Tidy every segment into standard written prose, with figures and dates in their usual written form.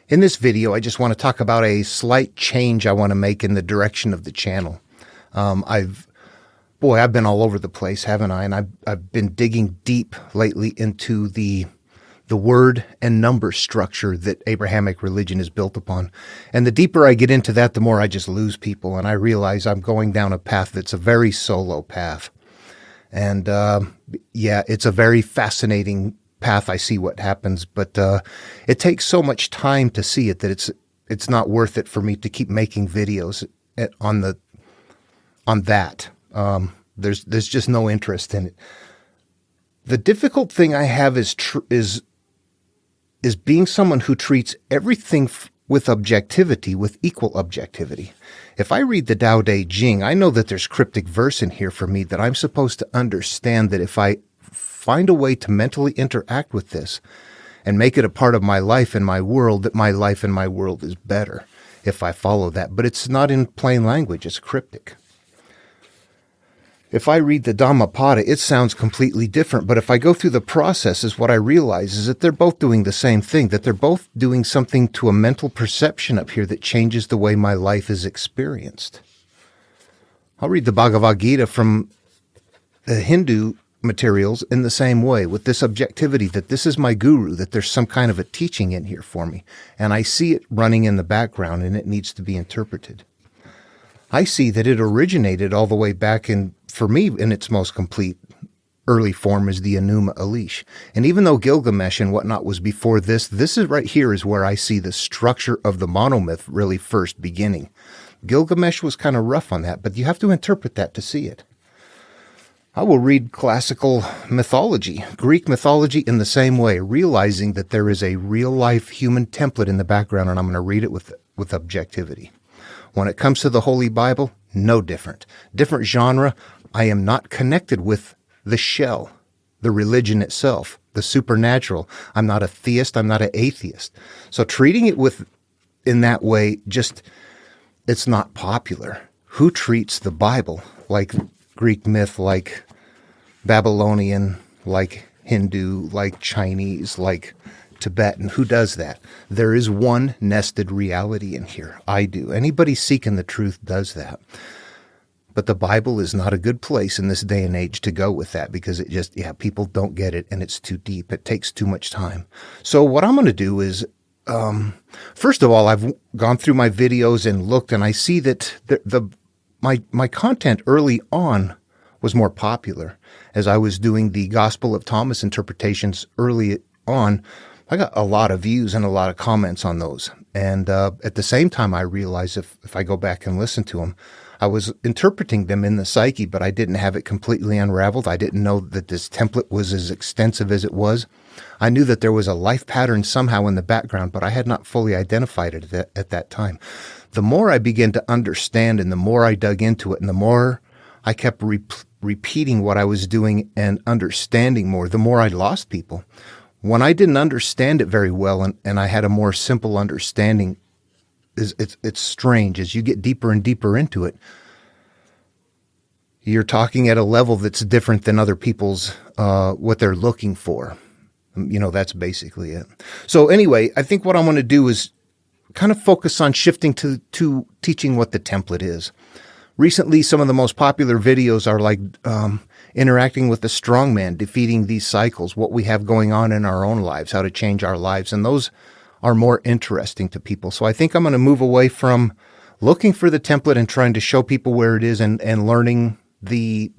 In this video, I just want to talk about a slight change I want to make in the direction of the channel. I've been all over the place, haven't I? And I've been digging deep lately into the word and number structure that Abrahamic religion is built upon. And the deeper I get into that, the more I just lose people. And I realize I'm going down a path that's a very solo path. And it's a very fascinating path. I see what happens, but it takes so much time to see it that it's not worth it for me to keep making videos on that. There's just no interest in it. The difficult thing I have is being someone who treats everything with objectivity, with equal objectivity. If I read the Tao Te Ching, I know that there's cryptic verse in here for me that I'm supposed to understand, that if I find a way to mentally interact with this and make it a part of my life and my world, that my life and my world is better if I follow that. But it's not in plain language, it's cryptic. If I read the Dhammapada, it sounds completely different. But if I go through the processes, what I realize is that they're both doing the same thing, that they're both doing something to a mental perception up here that changes the way my life is experienced. I'll read the Bhagavad Gita from the Hindu materials in the same way, with this objectivity that this is my guru, that there's some kind of a teaching in here for me. And I see it running in the background and it needs to be interpreted. I see that it originated all the way back for me, in its most complete early form is the Enuma Elish. And even though Gilgamesh and whatnot was before this is right here is where I see the structure of the monomyth really first beginning. Gilgamesh was kind of rough on that, but you have to interpret that to see it. I will read classical mythology, Greek mythology in the same way, realizing that there is a real-life human template in the background, and I'm going to read it with objectivity. When it comes to the Holy Bible, no different. Different genre. I am not connected with the shell, the religion itself, the supernatural. I'm not a theist. I'm not an atheist. So treating it in that way, it's not popular. Who treats the Bible like Greek myth, like Babylonian, like Hindu, like Chinese, like Tibetan? Who does that? There is one nested reality in here. I do. Anybody seeking the truth does that. But the Bible is not a good place in this day and age to go with that, because people don't get it and it's too deep. It takes too much time. So what I'm going to do is, first of all, I've gone through my videos and looked, and I see that my content early on was more popular. As I was doing the Gospel of Thomas interpretations early on, I got a lot of views and a lot of comments on those. And at the same time, I realized if I go back and listen to them, I was interpreting them in the psyche, but I didn't have it completely unraveled. I didn't know that this template was as extensive as it was. I knew that there was a life pattern somehow in the background, but I had not fully identified it at that time. The more I began to understand and the more I dug into it and the more I kept repeating what I was doing and understanding more, the more I lost people. When I didn't understand it very well and I had a more simple understanding, it's strange. As you get deeper and deeper into it, you're talking at a level that's different than other people's, what they're looking for. That's basically it. So anyway, I think what I'm going to do is kind of focus on shifting to teaching what the template is. Recently, some of the most popular videos are like interacting with the strongman, defeating these cycles, what we have going on in our own lives, how to change our lives. And those are more interesting to people. So I think I'm going to move away from looking for the template and trying to show people where it is and learning the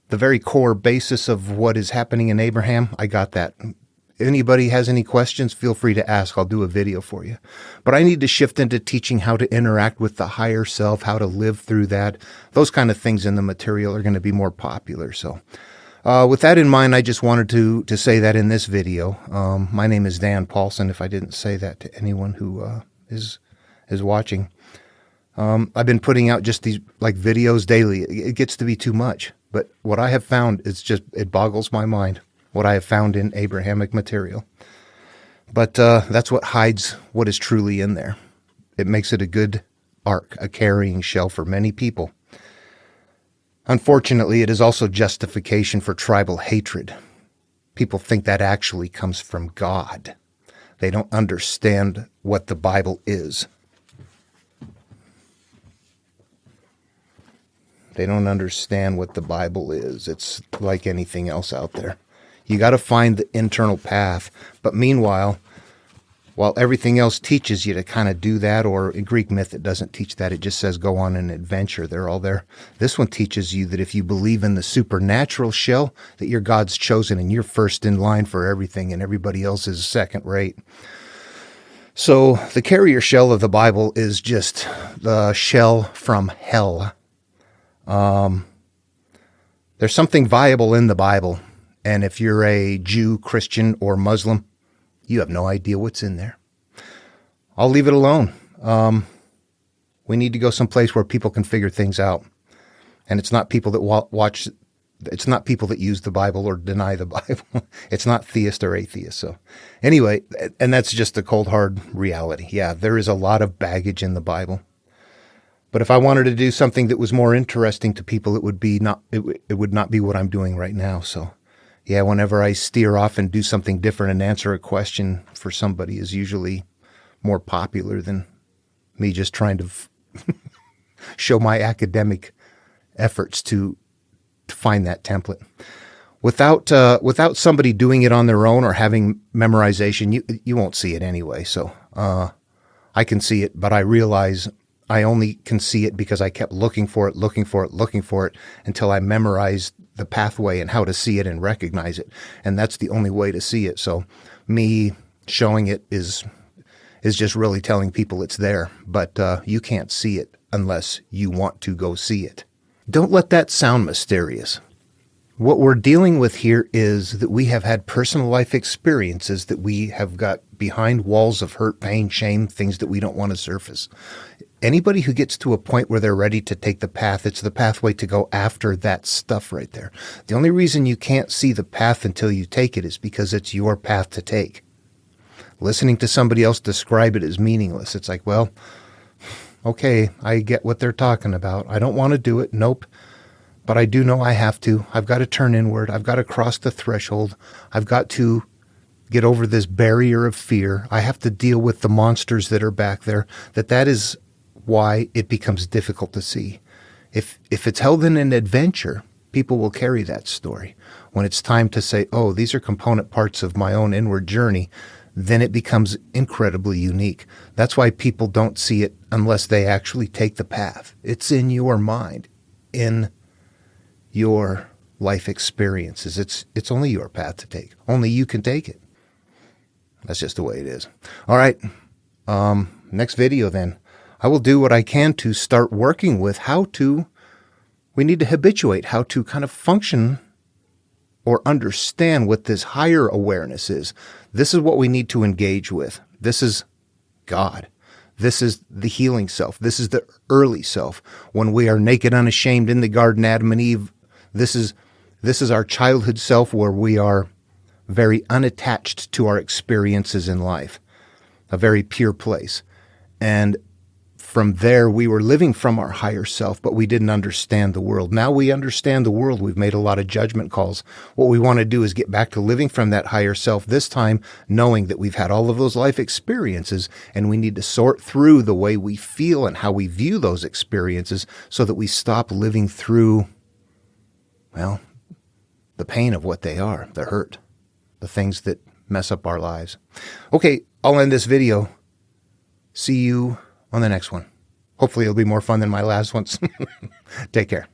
very core basis of what is happening in Abraham. I got that. Anybody has any questions, feel free to ask. I'll do a video for you. But I need to shift into teaching how to interact with the higher self, how to live through that. Those kind of things in the material are going to be more popular. So with that in mind, I just wanted to say that in this video. My name is Dan Paulson, if I didn't say that to anyone who is watching. I've been putting out just these like videos daily. It gets to be too much. But what I have found is it boggles my mind, what I have found in Abrahamic material. But that's what hides what is truly in there. It makes it a good ark, a carrying shell for many people. Unfortunately, it is also justification for tribal hatred. People think that actually comes from God. They don't understand what the Bible is. They don't understand what the Bible is. It's like anything else out there. You got to find the internal path. But meanwhile, while everything else teaches you to kind of do that, or in Greek myth, it doesn't teach that. It just says go on an adventure. They're all there. This one teaches you that if you believe in the supernatural shell, that you're God's chosen and you're first in line for everything and everybody else is second rate. So the carrier shell of the Bible is just the shell from hell. There's something viable in the Bible. And if you're a Jew, Christian, or Muslim, you have no idea what's in there. I'll leave it alone. We need to go someplace where people can figure things out. And it's not people that watch, it's not people that use the Bible or deny the Bible. It's not theist or atheist. So anyway, and that's just the cold, hard reality. Yeah, there is a lot of baggage in the Bible. But if I wanted to do something that was more interesting to people, it would not be what I'm doing right now. So yeah, whenever I steer off and do something different and answer a question for somebody is usually more popular than me just trying to show my academic efforts to find that template. Without somebody doing it on their own or having memorization, you won't see it anyway. So I can see it, but I realize I only can see it because I kept looking for it until I memorized the pathway and how to see it and recognize it. And that's the only way to see it. So me showing it is just really telling people it's there, but you can't see it unless you want to go see it. Don't let that sound mysterious. What we're dealing with here is that we have had personal life experiences that we have got behind walls of hurt, pain, shame, things that we don't want to surface. Anybody who gets to a point where they're ready to take the path, it's the pathway to go after that stuff right there. The only reason you can't see the path until you take it is because it's your path to take. Listening to somebody else describe it is meaningless. It's like, well, okay, I get what they're talking about. I don't want to do it. Nope. But I do know I have to. I've got to turn inward. I've got to cross the threshold. I've got to get over this barrier of fear. I have to deal with the monsters that are back there. That is why it becomes difficult to see. If it's held in an adventure, people will carry that story. When it's time to say, oh, these are component parts of my own inward journey, then it becomes incredibly unique. That's why people don't see it unless they actually take the path. It's in your mind, in your life experiences. It's only your path to take. Only you can take it. That's just the way it is. All right. Next video then. I will do what I can to start working with we need to habituate how to kind of function or understand what this higher awareness is. This is what we need to engage with. This is God. This is the healing self. This is the early self. When we are naked, unashamed in the garden, Adam and Eve, this is our childhood self where we are very unattached to our experiences in life, a very pure place. And from there, we were living from our higher self, but we didn't understand the world. Now we understand the world. We've made a lot of judgment calls. What we want to do is get back to living from that higher self, this time knowing that we've had all of those life experiences, and we need to sort through the way we feel and how we view those experiences so that we stop living through, well, the pain of what they are, the hurt, the things that mess up our lives. Okay, I'll end this video. See you on the next one. Hopefully it'll be more fun than my last ones. Take care.